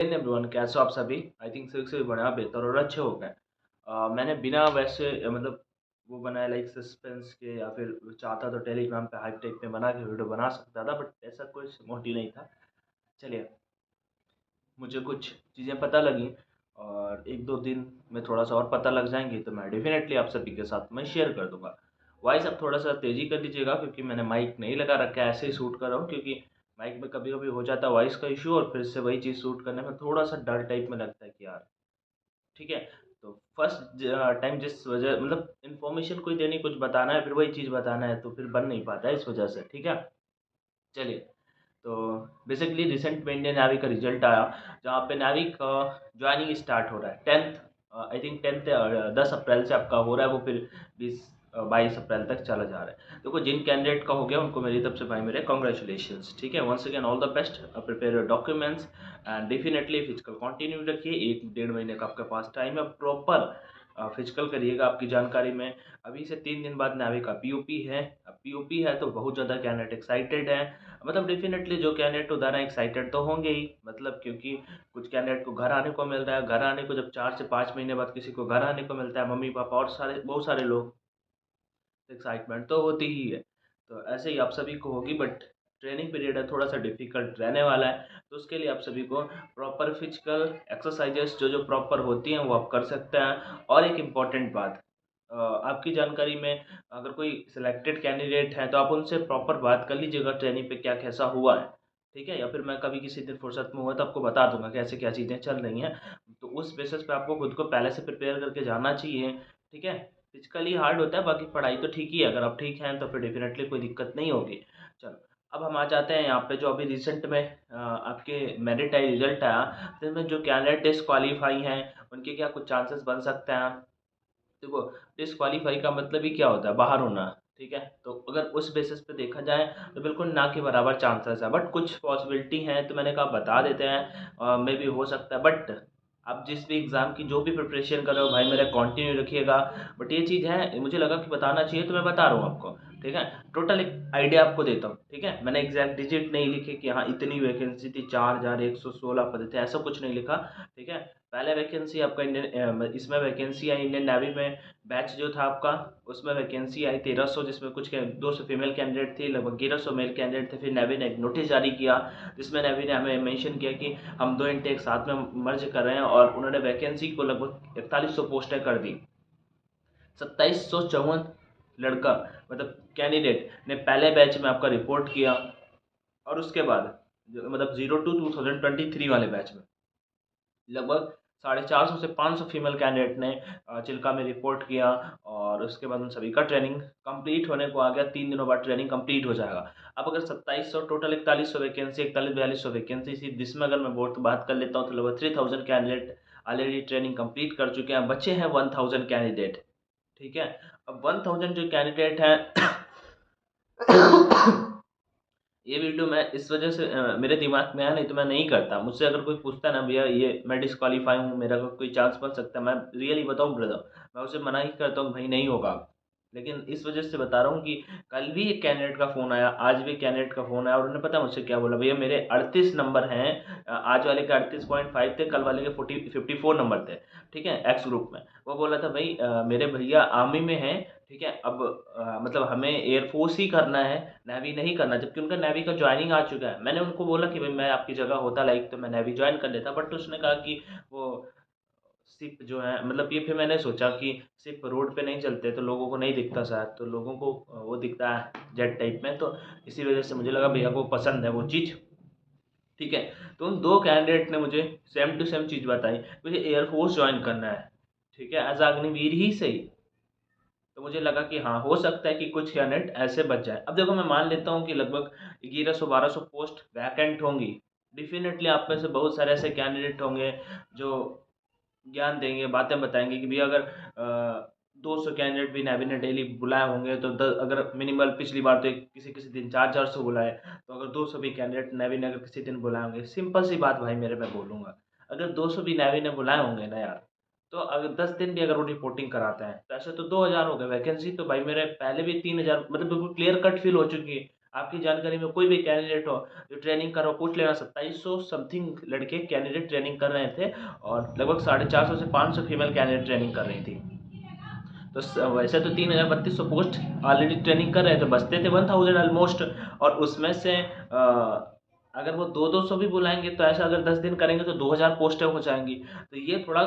Everyone, कैसे हो आप सभी? आई थिंक सभी से बढ़िया, बेहतर और अच्छे हो गए। मैंने बिना वैसे मतलब वो बनाया लाइक सस्पेंस के, या फिर चाहता तो टेलीग्राम पे हाइप टाइप में बना के वीडियो बना सकता था, बट ऐसा कुछ मोटिव नहीं था। चलिए, मुझे कुछ चीज़ें पता लगी और एक दो दिन में थोड़ा सा और पता लग जाएंगी तो मैं डेफिनेटली आप सभी के साथ मैं शेयर कर दूंगा। वॉइस आप थोड़ा सा तेज़ी कर लीजिएगा, क्योंकि मैंने माइक नहीं लगा रखा है, ऐसे ही शूट कर रहा हूँ, क्योंकि माइक में कभी कभी हो जाता है वॉइस का इशू और फिर से वही चीज़ शूट करने में थोड़ा सा डर टाइप में लगता है कि यार, ठीक है। तो फर्स्ट टाइम जिस वजह मतलब इन्फॉर्मेशन कोई देनी, कुछ बताना है, फिर वही चीज़ बताना है, तो फिर बन नहीं पाता है इस वजह से, ठीक है। चलिए, तो बेसिकली रिसेंट में इंडियन नेवी का रिजल्ट आया, जहाँ पे नेवी का ज्वाइनिंग स्टार्ट हो रहा है 10th, आई थिंक 10th 10 अप्रैल से आपका हो रहा है वो, फिर 22 अप्रैल तक चला जा रहा है। देखो, जिन कैंडिडेट का हो गया उनको मेरी तरफ से भाई मेरे कॉन्ग्रेचुलेशंस, ठीक है। Once again all the best, prepare your documents and definitely physical continue रखिए। 1 डेढ़ महीने का आपके पास टाइम है, प्रॉपर फिजिकल करिएगा। आपकी जानकारी में अभी से 3 दिन बाद नेवी का पीओपी है। अब पीओपी है तो बहुत ज़्यादा कैंडिडेट एक्साइटेड है, मतलब डेफिनेटली जो कैंडिडेट उधर है एक्साइटेड तो होंगे ही, मतलब क्योंकि कुछ कैंडिडेट को घर आने को मिल रहा है। घर आने को जब 4 से 5 महीने बाद किसी को घर आने को मिलता है, मम्मी पापा और सारे बहुत सारे लोग, एक्साइटमेंट तो होती ही है। तो ऐसे ही आप सभी को होगी, बट ट्रेनिंग पीरियड है, थोड़ा सा डिफिकल्ट रहने वाला है, तो उसके लिए आप सभी को प्रॉपर फिजिकल एक्सरसाइजेस जो जो प्रॉपर होती हैं वो आप कर सकते हैं। और एक इम्पॉर्टेंट बात, आपकी जानकारी में अगर कोई सिलेक्टेड कैंडिडेट है तो आप उनसे प्रॉपर बात कर लीजिएगा ट्रेनिंग पे क्या कैसा हुआ है, ठीक है। या फिर मैं कभी किसी दिन फुर्सत में हुआ तो आपको बता दूंगा कैसे क्या चीज़ें चल रही हैं। तो उस बेसिस पे आपको खुद को पहले से प्रिपेयर करके जाना चाहिए, ठीक है। फिजिकली हार्ड होता है, बाकी पढ़ाई तो ठीक ही है। अगर आप ठीक हैं तो फिर डेफिनेटली कोई दिक्कत नहीं होगी। चलो, अब हम आ जाते हैं यहाँ पे जो अभी रिसेंट में आपके मेरिट आई रिजल्ट आया, तो इसमें जो कैंडिडेट डिसक्वालीफाई हैं उनके क्या कुछ चांसेस बन सकते हैं। देखो, डिसक्वालीफाई का मतलब ही क्या होता है? बाहर होना, ठीक है। तो अगर उस बेसिस पे देखा जाए तो बिल्कुल ना के बराबर चांसेस है, बट कुछ पॉसिबिलिटी हैं, तो मैंने कहा बता देते हैं, मे बी हो सकता है। बट आप जिस भी एग्ज़ाम की जो भी प्रिपरेशन कर रहे हो भाई मेरा कंटिन्यू रखिएगा। बट ये चीज़ है, मुझे लगा कि बताना चाहिए तो मैं बता रहा हूँ आपको, ठीक है। टोटल एक आइडिया आपको देता हूँ, ठीक है। मैंने एग्जैक्ट डिजिट नहीं लिखे कि हाँ इतनी वैकेंसी थी, 4116 पद थे, ऐसा कुछ नहीं लिखा, ठीक है। पहले वैकेंसी आपका इंडियन इसमें वैकेंसी आई इंडियन नेवी में, बैच जो था आपका उसमें वैकेंसी आई 1300, जिसमें कुछ 200 फीमेल कैंडिडेट थी, लगभग 1100 मेल कैंडिडेट थे। फिर नेवी ने एक नोटिस जारी किया, जिसमें नेवी ने हमें मेंशन किया कि हम दो इनटेक साथ में मर्ज कर रहे हैं, और उन्होंने वैकेंसी को लगभग 4100 पोस्टें कर दी। 2754 लड़का मतलब कैंडिडेट ने पहले बैच में आपका रिपोर्ट किया, और उसके बाद मतलब 02/2023 वाले बैच में लगभग 450 से 500 फीमेल कैंडिडेट ने चिल्का में रिपोर्ट किया। और उसके बाद उन सभी का ट्रेनिंग कंप्लीट होने को आ गया, 3 दिनों बाद ट्रेनिंग कंप्लीट हो जाएगा। अब अगर 2700 टोटल 4100 वैकेंसी, 41-4200 वैकेंसी थी, जिसमें अगर मैं बोर्ड बात कर लेता हूँ तो लगभग 3000 कैंडिडेट ऑलरेडी ट्रेनिंग कंप्लीट कर चुके हैं, बचे हैं 1000 कैंडिडेट, ठीक है। अब 1000 जो कैंडिडेट हैं ये वीडियो मैं इस वजह से मेरे दिमाग में आया, नहीं तो मैं नहीं करता। मुझसे अगर कोई पूछता ना भैया ये मैं डिस्क्वालीफाई हूँ, मेरा कोई चांस बन सकता है, मैं रियली बताऊँ ब्रदर, मैं उसे मना ही करता हूँ भाई नहीं होगा। लेकिन इस वजह से बता रहा हूँ कि कल भी एक कैंडिडेट का फ़ोन आया, आज भी कैंडिडेट का फ़ोन आया, और उन्होंने पता मुझसे क्या बोला, भैया मेरे 38 नंबर हैं, आज वाले के 38.5 थे, कल वाले के 54 नंबर थे, ठीक है, एक्स ग्रुप में। वो बोला था भाई मेरे भैया आर्मी में हैं, ठीक है। अब मतलब हमें एयरफोर्स ही करना है, नेवी नहीं करना, जबकि उनका नेवी का ज्वाइनिंग आ चुका है। मैंने उनको बोला कि भाई मैं आपकी जगह होता लाइक तो मैं नेवी ज्वाइन कर लेता, बट उसने कहा कि वो सिप जो है, मतलब ये फिर मैंने सोचा कि सिप रोड पे नहीं चलते तो लोगों को नहीं दिखता शायद, तो लोगों को वो दिखता है जेट टाइप में, तो इसी वजह से मुझे लगा भैया को पसंद है वो चीज़, ठीक है। तो उन दो कैंडिडेट ने मुझे सेम टू सेम चीज़ बताई, मुझे एयरफोर्स ज्वाइन करना है, ठीक है, एज अग्निवीर ही सही। तो मुझे लगा कि हाँ हो सकता है कि कुछ कैंडिडेट ऐसे बच जाए। अब देखो, मैं मान लेता हूँ कि लगभग 1100-1200 पोस्ट वैकेंट होंगी। डेफिनेटली आप में से बहुत सारे ऐसे कैंडिडेट होंगे जो ज्ञान देंगे, बातें बताएंगे कि भैया अगर 200 कैंडिडेट भी नेवी ने डेली बुलाए होंगे तो अगर मिनिमल पिछली बार तो किसी किसी दिन 400 बुलाए, तो अगर 200 भी कैंडिडेट नेवी ने अगर किसी दिन बुलाए होंगे, सिंपल सी बात भाई मेरे मैं बोलूँगा, अगर 200 भी नेवी ने बुलाए होंगे ना यार, तो अगर 10 दिन भी अगर वो रिपोर्टिंग कराते हैं तो ऐसे तो 2000 हो गए। वैकेंसी तो भाई मेरे पहले भी 3000, मतलब बिल्कुल क्लियर कट फील हो चुकी है। आपकी जानकारी में कोई भी कैंडिडेट हो जो ट्रेनिंग कर रहा हो, पूछ लेना। 2700 समथिंग लड़के कैंडिडेट ट्रेनिंग कर रहे थे और लगभग 450 से 500 फीमेल कैंडिडेट ट्रेनिंग कर रही थी। तो वैसे तो 3,3200 पोस्ट ऑलरेडी ट्रेनिंग कर रहे थे, बचते थे 1000 ऑलमोस्ट। और उसमें से अगर वो 200 भी बुलाएंगे तो ऐसा अगर 10 दिन करेंगे तो 2000 पोस्टें हो जाएंगी। तो ये थोड़ा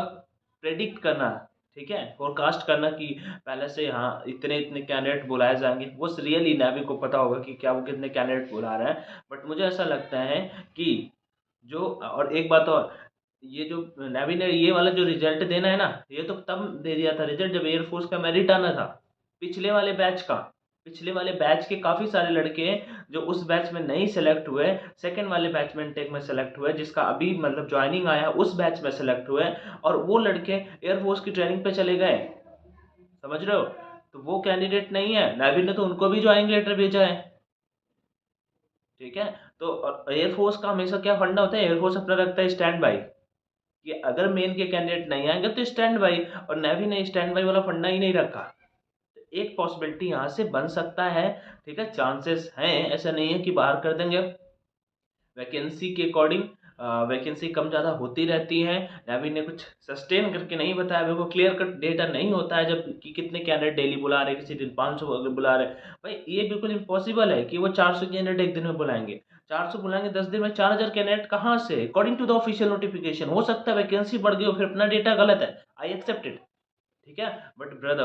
प्रेडिक्ट करना, ठीक है, फोरकास्ट करना कि पहले से हाँ इतने इतने कैंडिडेट बुलाए जाएंगे, वो रियली नेवी को पता होगा कि क्या वो कितने कैंडिडेट बुला रहे हैं। बट मुझे ऐसा लगता है कि जो, और एक बात और, ये जो नेवी ने ये वाला जो रिजल्ट देना है ना, ये तो तब दे दिया था रिजल्ट जब एयरफोर्स का मेरिट आना था, पिछले वाले बैच का। पिछले वाले बैच के काफ़ी सारे लड़के जो उस बैच में नहीं सेलेक्ट हुए, सेकंड वाले बैच में इनटेक में सेलेक्ट हुए, जिसका अभी मतलब ज्वाइनिंग आया उस बैच में सेलेक्ट हुए, और वो लड़के एयरफोर्स की ट्रेनिंग पे चले गए। समझ रहे हो? तो वो कैंडिडेट नहीं है, नेवी ने तो उनको भी ज्वाइनिंग लेटर भेजा है। ठीक है, तो एयरफोर्स का हमेशा क्या फंडा होता है, एयरफोर्स अपना रखता है स्टैंड बाई, कि अगर मेन के कैंडिडेट नहीं आएंगे तो स्टैंड बाई, और नेवी ने स्टैंड बाई वाला फंडा ही नहीं रखा। तो एक पॉसिबिलिटी यहाँ से बन सकता है, ठीक है, चांसेस हैं, ऐसा नहीं है कि बाहर कर देंगे। वैकेंसी के अकॉर्डिंग वैकेंसी कम ज़्यादा होती रहती है। नेवी ने कुछ सस्टेन करके नहीं बताया, मेरे को क्लियर कट डेटा नहीं होता है जब कि कितने कैंडिडेट डेली बुला रहे, किसी दिन 500 अगर बुला रहे। भाई ये बिल्कुल इम्पॉसिबल है कि वो 400 कैंडिडेट एक दिन में बुलाएंगे। 400 बुलाएंगे 10 दिन में, 4000 कैंडिडेट कहाँ से? According to the official notification हो सकता है वैकेंसी बढ़ गई हो, फिर अपना डेटा गलत है, आई एक्सेप्ट इट। ठीक है, बट ब्रदर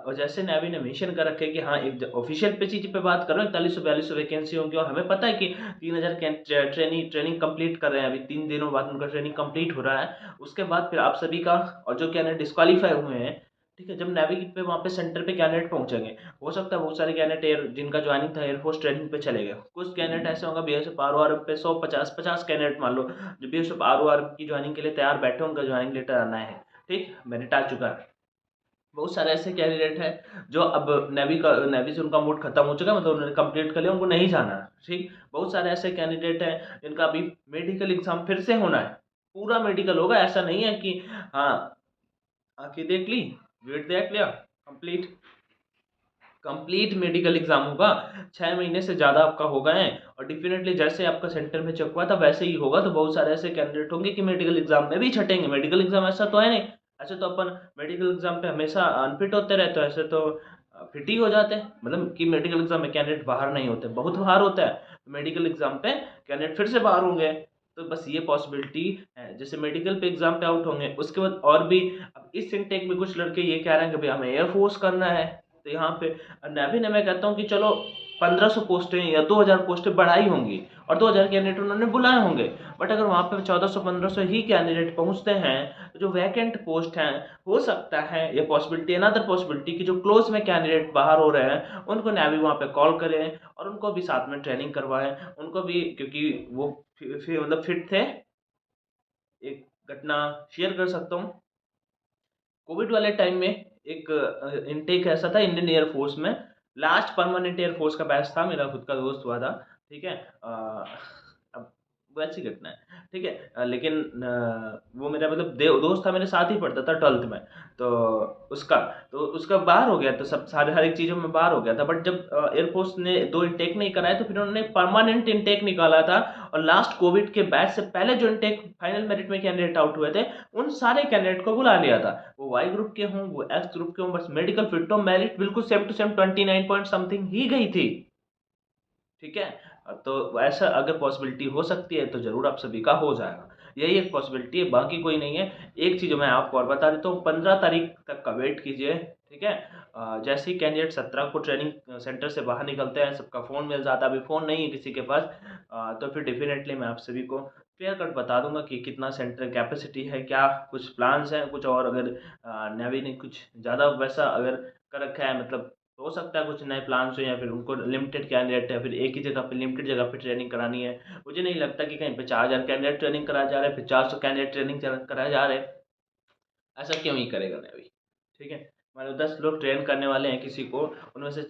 और जैसे नेवी ने मेंशन कर रखे कि हाँ एक ऑफिशियल पे चीज पे बात करो, 4142 वैकेंसी होंगी, और हमें पता है कि 3000 ट्रेनिंग कंप्लीट कर रहे हैं, अभी 3 दिनों बाद उनका ट्रेनिंग कंप्लीट हो रहा है। उसके बाद फिर आप सभी का, और जो कैंडिडेट डिस्क्वालीफाई हुए हैं, ठीक है, जब नेवी पे वहाँ पे सेंटर पे कैंडिडेट पहुंचेंगे, हो सकता है बहुत सारे कैंडिडेट जिनका ज्वाइनिंग था एयरफोर्स ट्रेनिंग पे चले गए। कुछ कैंडिडेट ऐसे होंगे BSF ROR पे 150 कैंडिडेट मान लो जो BSF ROR की ज्वाइनिंग के लिए तैयार बैठे, उनका ज्वाइनिंग लेटर आना है, ठीक, मेरिट आ चुका है। बहुत सारे ऐसे कैंडिडेट हैं जो अब नेवी से उनका मूड खत्म हो चुका है, मतलब उन्होंने कंप्लीट कर लिया, उनको नहीं जाना है, ठीक। बहुत सारे ऐसे कैंडिडेट हैं जिनका अभी मेडिकल एग्जाम फिर से होना है, पूरा मेडिकल होगा, ऐसा नहीं है कि हाँ आके देख ली, वेट देख लिया, कंप्लीट कंप्लीट मेडिकल एग्जाम होगा। 6 महीने से ज़्यादा आपका हो गए हैं, और डेफिनेटली जैसे आपका सेंटर में चेक हुआ था वैसे ही होगा। तो बहुत सारे ऐसे कैंडिडेट होंगे कि मेडिकल एग्जाम में भी छटेंगे। मेडिकल एग्जाम ऐसा तो है नहीं, ऐसे तो अपन मेडिकल एग्जाम पे हमेशा अनफिट होते रहते हैं, ऐसे तो फिट ही हो जाते हैं, मतलब कि मेडिकल एग्जाम में कैंडिडेट बाहर नहीं होते, बहुत बाहर होता है। मेडिकल एग्जाम पे कैंडिडेट फिर से बाहर होंगे, तो बस ये पॉसिबिलिटी है। जैसे मेडिकल पे एग्जाम पे आउट होंगे, उसके बाद और भी अब इस इनटेक में कुछ लड़के ये कह रहे हैं कि भाई हमें एयरफोर्स करना है, तो यहाँ पे नेवी ने, मैं कहता हूँ कि चलो 1500 पोस्टें या 2000 पोस्टें बढ़ाई होंगी, और 2000 कैंडिडेट उन्होंने बुलाए होंगे। बट अगर वहाँ पे 1400-1500 ही कैंडिडेट पहुँचते हैं, तो जो वैकेंट पोस्ट हैं, हो सकता है ये पॉसिबिलिटी, अनदर पॉसिबिलिटी, कि जो क्लोज में कैंडिडेट बाहर हो रहे हैं उनको नेवी वहाँ पे कॉल करें और उनको भी साथ में ट्रेनिंग करवाएं, उनको भी, क्योंकि वो मतलब फिट थे। एक घटना शेयर कर सकता हूँ, कोविड वाले टाइम में एक इनटेक ऐसा था इंडियन एयरफोर्स में, लास्ट परमानेंट एयरफोर्स का बैच था, मेरा खुद का दोस्त हुआ था, ठीक है। अब वैसी घटना है, ठीक है। लेकिन वो मेरा मतलब दोस्त था, मेरे साथ ही पढ़ता था 12th में, तो उसका उसका बाहर हो गया, तो सब सारे हर एक चीज़ों में बाहर हो गया था। बट जब एयरफोर्स ने 2 इनटेक नहीं कराए, तो फिर उन्होंने परमानेंट इनटेक निकाला था, और लास्ट कोविड के बैच से पहले जो इनटेक फाइनल मेरिट में कैंडिडेट आउट हुए थे, उन सारे कैंडिडेट को बुला लिया था। वो वाई ग्रुप के हों, वो एक्स ग्रुप के हों, बस मेडिकल फिट हो, मेरिट बिल्कुल same to same 29 point something ही गई थी, ठीक है। तो ऐसा अगर पॉसिबिलिटी हो सकती है तो ज़रूर आप सभी का हो जाएगा, यही एक पॉसिबिलिटी है, बाकी कोई नहीं है। एक चीज़ मैं आपको और बता देता हूँ, 15 तारीख तक का वेट कीजिए, ठीक है। जैसे ही कैंडिडेट 17 को ट्रेनिंग सेंटर से बाहर निकलते हैं, सबका फ़ोन मिल जाता है, अभी फ़ोन नहीं है किसी के पास, तो फिर डेफिनेटली मैं आप सभी को क्लियर कट बता दूंगा कि कितना सेंटर कैपेसिटी है, क्या कुछ प्लान्स हैं, कुछ और अगर नेवी ने कुछ ज़्यादा वैसा अगर कर रखा है, मतलब हो सकता है कुछ नए प्लान्स हो, या फिर उनको लिमिटेड कैंडिडेट है, फिर एक ही जगह पे लिमिटेड जगह पे ट्रेनिंग करानी है। मुझे नहीं लगता कि कहीं पे 4000 कैंडिडेट ट्रेनिंग कराया जा रहा है, फिर 400 कैंडिडेट ट्रेनिंग कराया जा रहा है, ऐसा क्यों ही करेगा नेवी, ठीक है। मान लो 10 लोग ट्रेन करने वाले हैं किसी को, उनमें से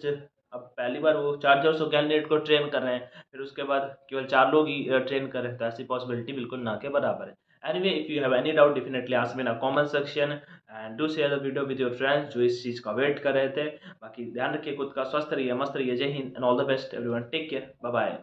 अब पहली बार वो 400 कैंडिडेट को ट्रेन कर रहे हैं, फिर उसके बाद केवल 4 लोग ही ट्रेन कर रहे हैं, तो ऐसी पॉसिबिलिटी बिल्कुल ना के बराबर है। Anyway, if you have any doubt definitely ask me in a comment section, and do share the video with your friends जो इस चीज़ का वेट कर रहे थे। बाकी ध्यान रखिए खुद का, स्वस्थ रहिए, मस्त रहिए। जय हिंद and all the best everyone, take care, bye bye.